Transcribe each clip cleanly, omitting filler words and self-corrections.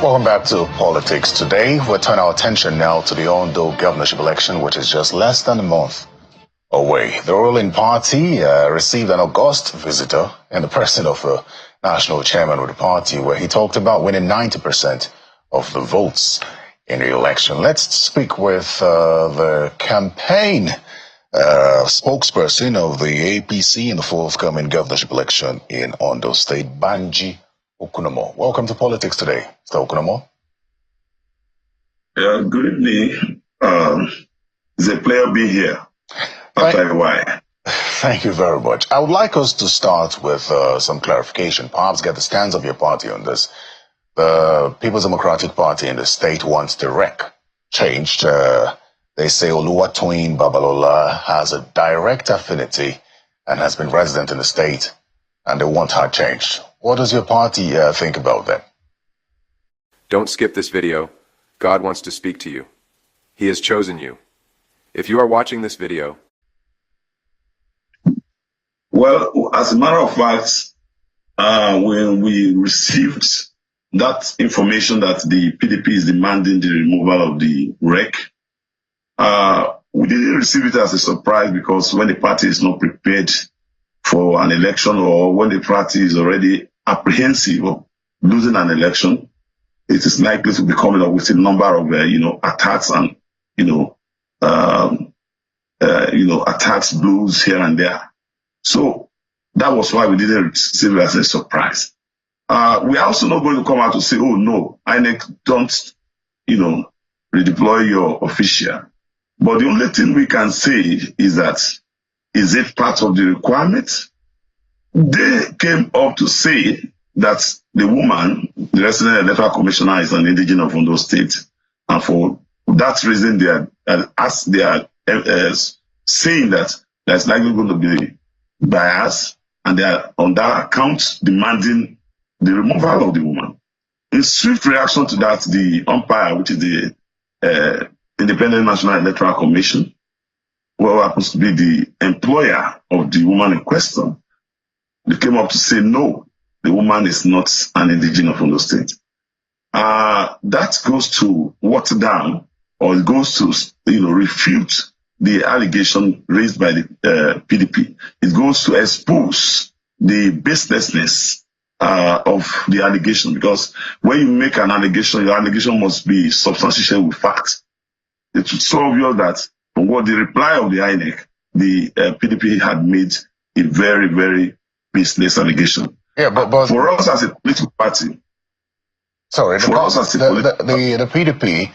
Welcome back to Politics Today. We'll turn our attention now to the Ondo Governorship Election, which is just less than a month away. The ruling party received an august visitor in the person of the national chairman of the party, where he talked about winning 90% of the votes in the election. Let's speak with the campaign spokesperson of the APC in the forthcoming governorship election in Ondo State, Banji Okunomo. Welcome to Politics Today, Mr. Okunomo. Good evening. It's a pleasure being here after a while. Thank you very much. I would like us to start with some clarification, perhaps get the stance of your party on this. The People's Democratic Party in the state wants the REC changed. They say Oluwatoyin Babalola has a direct affinity and has been resident in the state, and they want her changed. What does your party think about that? Don't skip this video. God wants to speak to you. He has chosen you. If you are watching this video... Well, as a matter of fact, when we received that information that the PDP is demanding the removal of the REC, we didn't receive it as a surprise, because when the party is not prepared for an election, or when the party is already apprehensive of losing an election, it is likely to be coming up with a number of attacks and attacks, blows here and there. So that was why we didn't receive it as a surprise. We are also not going to come out to say, oh no, INEC don't redeploy your official. But the only thing we can say is that, is it part of the requirement? They came up to say that the woman, the resident electoral commissioner, is an indigenous of Ondo State, and for that reason they are saying that there's likely going to be bias, and they are on that account demanding the removal of the woman. In swift reaction to that, the umpire, which is the Independent National Electoral Commission, who happens to be the employer of the woman in question, they came up to say no, the woman is not an indigenous of Ondo State. That goes to water down, or it goes to refute the allegation raised by the PDP. It goes to expose the baselessness of the allegation, because when you make an allegation, your allegation must be substantiated with facts. It's so obvious that from what the reply of the INEC, the PDP had made a very, very baseless allegation. Yeah, but for us as a political party, the PDP,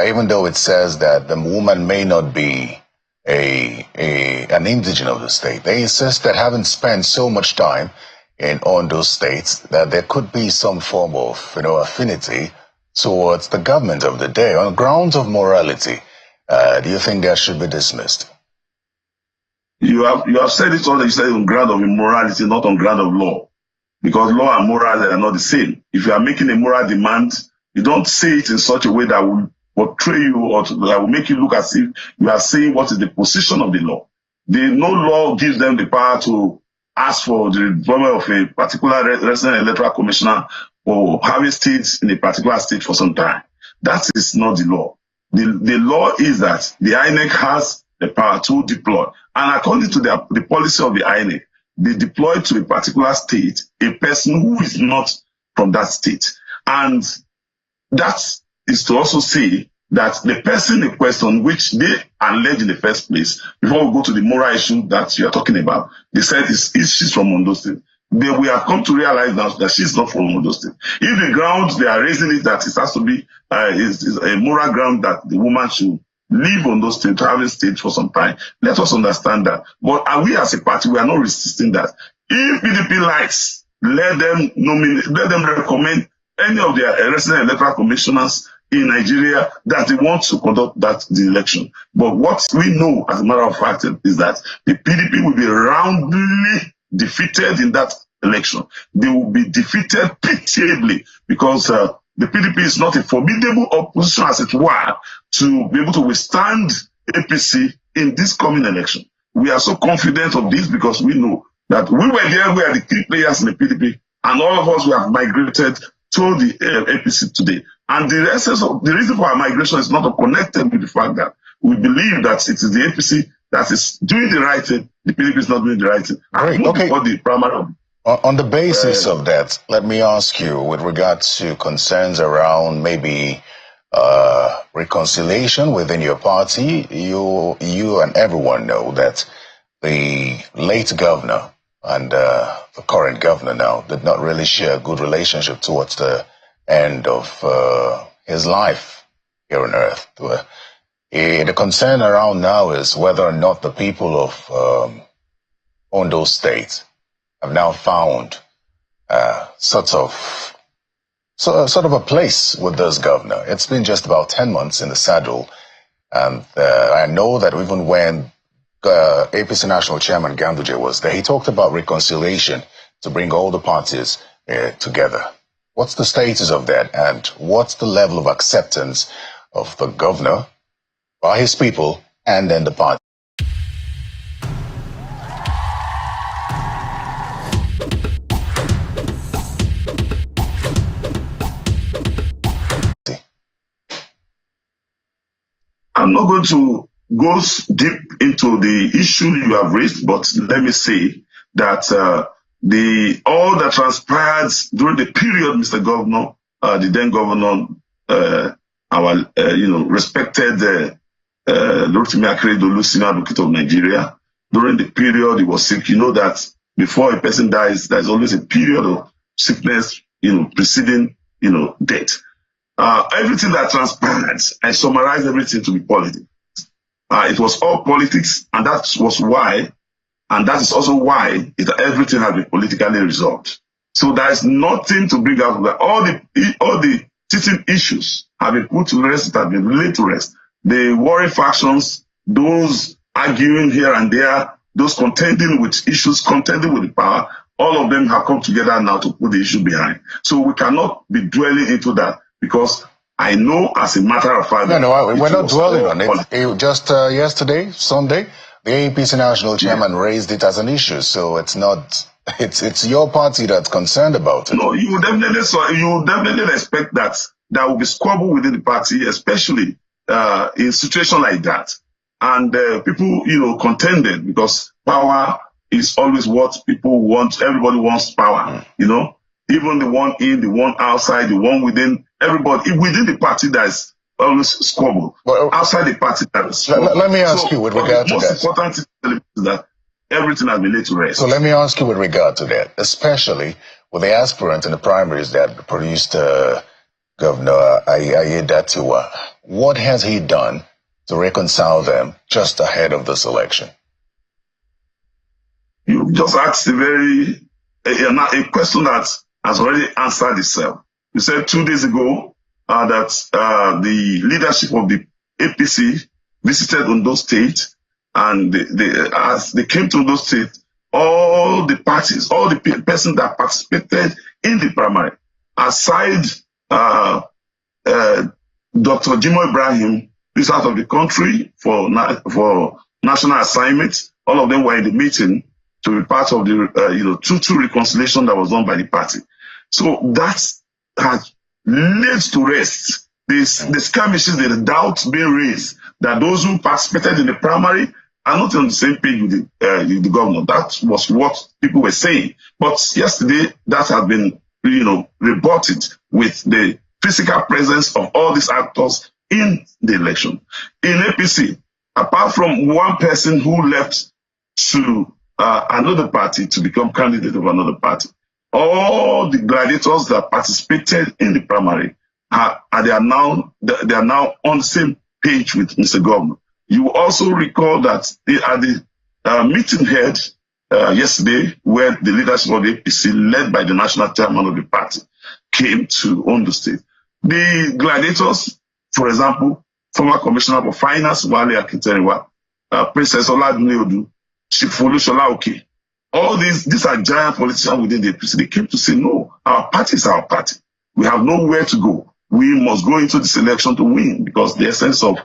even though it says that the woman may not be an indigenous of the state, they insist that having spent so much time in Ondo State, that there could be some form of affinity towards the government of the day on grounds of morality. Do you think that should be dismissed? You have said it all. You said on ground of immorality, not on ground of law, because law and moral are not the same. If you are making a moral demand, you don't say it in such a way that will portray you, or that will make you look as if you are saying what is the position of the law. No law gives them the power to ask for the deployment of a particular resident electoral commissioner or having states in a particular state for some time. That is not the law. The law is that the INEC has the power to deploy. And according to the policy of the INEC, they deploy to a particular state a person who is not from that state. And that is to also say that the person in question, which they allege in the first place, before we go to the moral issue that you are talking about, they said she's from Ondo State. We have come to realize now that she's not from Ondo State. If the ground they are raising is that it has to be is a moral ground that the woman should leave Ondo State to have a state for some time, let us understand that. But we as a party, we are not resisting that. If PDP likes, let them recommend any of their resident electoral commissioners in Nigeria that they want to conduct the election. But what we know, as a matter of fact, is that the PDP will be roundly defeated in that election. They will be defeated pitiably, because the PDP is not a formidable opposition, as it were, to be able to withstand APC in this coming election. We are so confident of this because we know that we were there, we are the key players in the PDP, and all of us, we have migrated told the APC today. And the essence of the reason for our migration is not connected with the fact that we believe that it is the APC that is doing the right thing, the PDP is not doing the right thing. Great. Okay. The primary on the basis of that, let me ask you, with regard to concerns around maybe reconciliation within your party, you and everyone know that the late governor and the current governor now did not really share a good relationship towards the end of his life here on earth. The concern around now is whether or not the people of Ondo State have now found sort of a place with this governor. It's been just about 10 months in the saddle, and I know that even when APC National Chairman Ganduje was there, he talked about reconciliation to bring all the parties together. What's the status of that, and what's the level of acceptance of the governor by his people and then the party? I'm not going to go deep into the issue you have raised, but let me say that all that transpired during the period, Mr. Governor, the then governor, our respected Rotimi Akeredolu, senior advocate of Nigeria, during the period he was sick. You know that before a person dies, there's always a period of sickness, preceding, death. Everything that transpired, I summarized everything to be politics. It was all politics, and that was why, and that is also why everything has been politically resolved. So there is nothing to bring out. All the teaching issues have been put to rest, that have been laid to rest. The warring factions, those arguing here and there, those contending with issues, contending with the power, all of them have come together now to put the issue behind. So we cannot be dwelling into that, because I know, as a matter of fact, we're not dwelling on it. Just yesterday, Sunday, the APC national chairman raised it as an issue. So it's not. It's your party that's concerned about it. No, you definitely expect that there will be squabble within the party, especially in situation like that. And people, contended, because power is always what people want. Everybody wants power, even the one in, the one outside, the one within. Everybody within the party, there's always squabble. Well, outside the party, there's squabble. Let me ask you with regard to that. The most important thing is that everything has been laid to rest. So let me ask you with regard to that, especially with the aspirant in the primaries that produced Governor Ayedatiwa. What has he done to reconcile them just ahead of this election? You just asked a question that has already answered itself. You said 2 days ago that the leadership of the APC visited Ondo State, and as they came to Ondo State, all the parties, all the persons that participated in the primary, aside Dr. Jimo Ibrahim, who is out of the country for national assignments, all of them were in the meeting to be part of the 2-2 reconciliation that was done by the party. So that has laid to rest the skirmishes, the doubts being raised that those who participated in the primary are not on the same page with the governor. That was what people were saying. But yesterday, that has been, rebutted with the physical presence of all these actors in the election. In APC, apart from one person who left to another party to become candidate of another party, all the gladiators that participated in the primary they are now on the same page with Mr. Governor. You also recall that at the meeting held yesterday, where the leadership of the APC, led by the national chairman of the party, came to Ondo State. The gladiators, for example, former Commissioner for Finance, Wale Akinteriwa, Princess Oladuniodu, Chief Shola Oke, all these are giant politicians within the APC. They came to say, no, our party is our party. We have nowhere to go. We must go into this election to win, because the essence of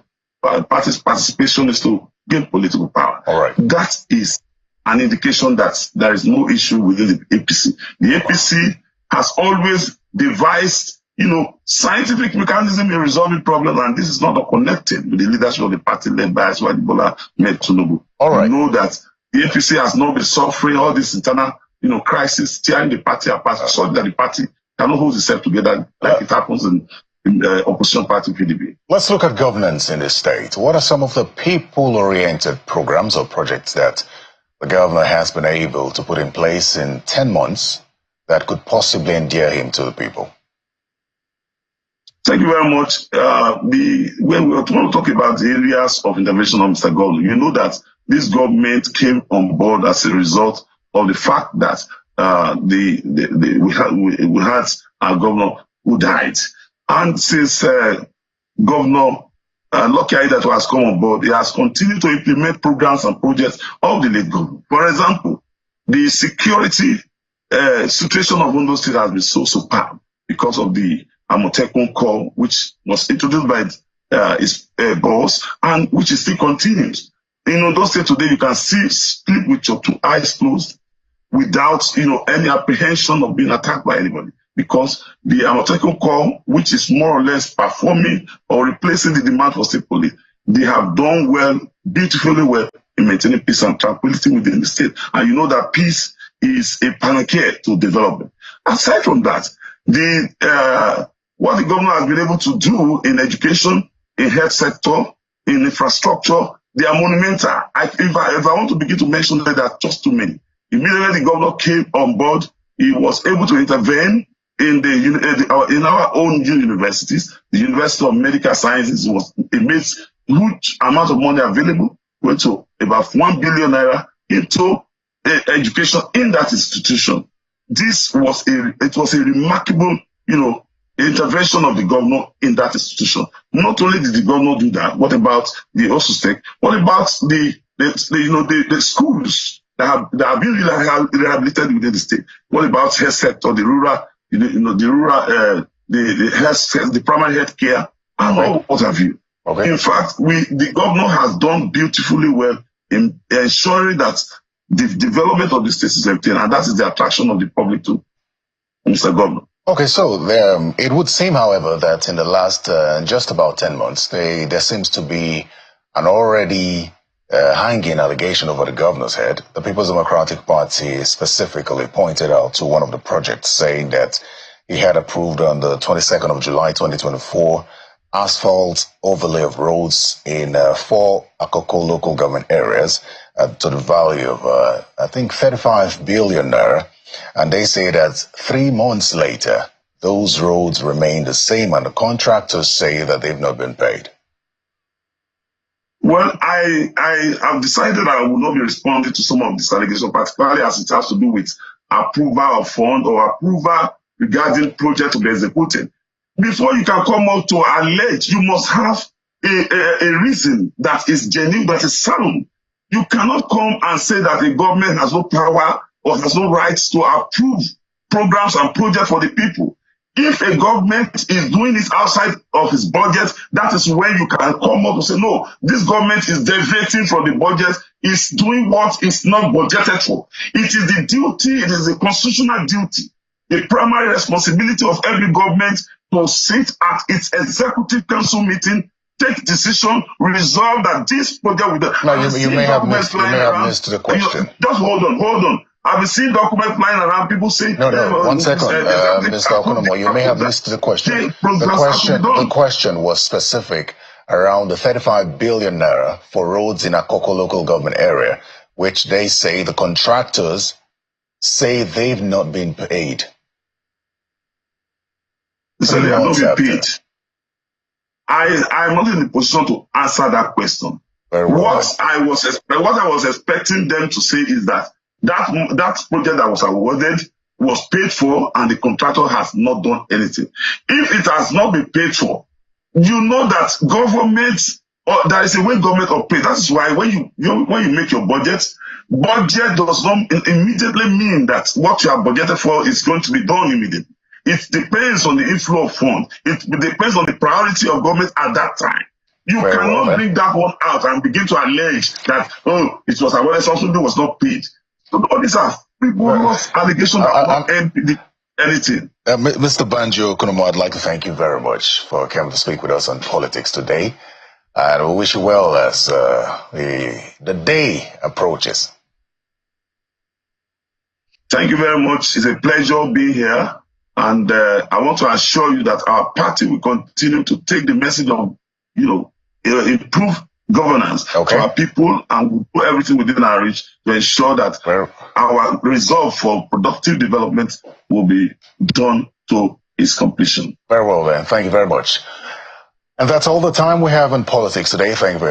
party's participation is to gain political power. All right. That is an indication that there is no issue within the APC. The APC has always devised, scientific mechanism in resolving problems, and this is not connected with the leadership of the party led by Bola Ahmed Tinubu. All right. You know that the APC has not been suffering all this internal, crisis, tearing the party apart, so that the party cannot hold itself together like it happens in the opposition party PDP. Let's look at governance in the state. What are some of the people-oriented programs or projects that the governor has been able to put in place in 10 months that could possibly endear him to the people? Thank you very much. When we want to talk about the areas of intervention of Mr. Governor, you know that this government came on board as a result of the fact that we had our governor who died. And since Governor Lucky that has come on board, he has continued to implement programs and projects of the late government. For example, the security situation of Ondo State has been so superb because of the Amotekun call, which was introduced by his boss, and which still continues. In Ondo State today, you can sleep with your two eyes closed without, any apprehension of being attacked by anybody, because the Amotekun call, which is more or less performing or replacing the demand for state police, they have done well, beautifully well, in maintaining peace and tranquility within the state. And you know that peace is a panacea to development. Aside from that, what the governor has been able to do in education, in health sector, in infrastructure, they are monumental. If I want to begin to mention that, there are just too many. Immediately the governor came on board, he was able to intervene in our own universities. The University of Medical Sciences it made huge amount of money available, went to about 1 billion naira into education in that institution. This was a remarkable, intervention of the governor in that institution. Not only did the governor do that, what about the OSUSTEC? What about the schools that have been rehabilitated within the state? What about health sector, the rural, the health, the primary health care, and all what have you? Okay. In fact, the governor has done beautifully well in ensuring that the development of the state is obtained, and that is the attraction of the public to Mr. Governor. Okay, so it would seem, however, that in the last just about 10 months, there seems to be an already hanging allegation over the governor's head. The People's Democratic Party specifically pointed out to one of the projects, saying that he had approved on the 22nd of July 2024 asphalt overlay of roads in 4 Akoko local government areas to the value of, I think, 35 billion naira. And they say that 3 months later, those roads remain the same, and the contractors say that they've not been paid. Well, I have decided I will not be responding to some of these allegations, particularly as it has to do with approval of fund or approval regarding project to be executed. Before you can come out to allege, you must have a reason that is genuine, that is sound. You cannot come and say that the government has no power or has no rights to approve programs and projects for the people. If a government is doing it outside of its budget, that is when you can come up and say, no, this government is deviating from the budget, is doing what is not budgeted for. It is the duty, it is a constitutional duty, the primary responsibility of every government to sit at its executive council meeting, take decision, resolve that this project with the... No, you may have missed the question. Just hold on. I've been seeing documents flying around, people saying... No, 1 second, Mr. Okunomo, you may have missed the question. The question was specific around the 35 billion naira for roads in Akoko local government area, which they say the contractors say they've not been paid. So they have not been paid. I'm not in the position to answer that question. What I was expecting them to say is that project that was awarded was paid for and the contractor has not done anything. If it has not been paid for, you know that there is a way government operates. That is why when you make your budget does not immediately mean that what you have budgeted for is going to be done immediately. It depends on the inflow of funds. It depends on the priority of government at that time. You cannot bring that one out and begin to allege that, it was awarded, something was not paid. So all these are frivolous allegations that anything. Mr. Banji Okunomo, I'd like to thank you very much for coming to speak with us on politics today. And we wish you well as the day approaches. Thank you very much. It's a pleasure being here. And I want to assure you that our party will continue to take the message of, improve governance to our people, and we'll do everything within our reach to ensure that our resolve for productive development will be done to its completion. Very well then. Thank you very much. And that's all the time we have in politics today. Thank you very much.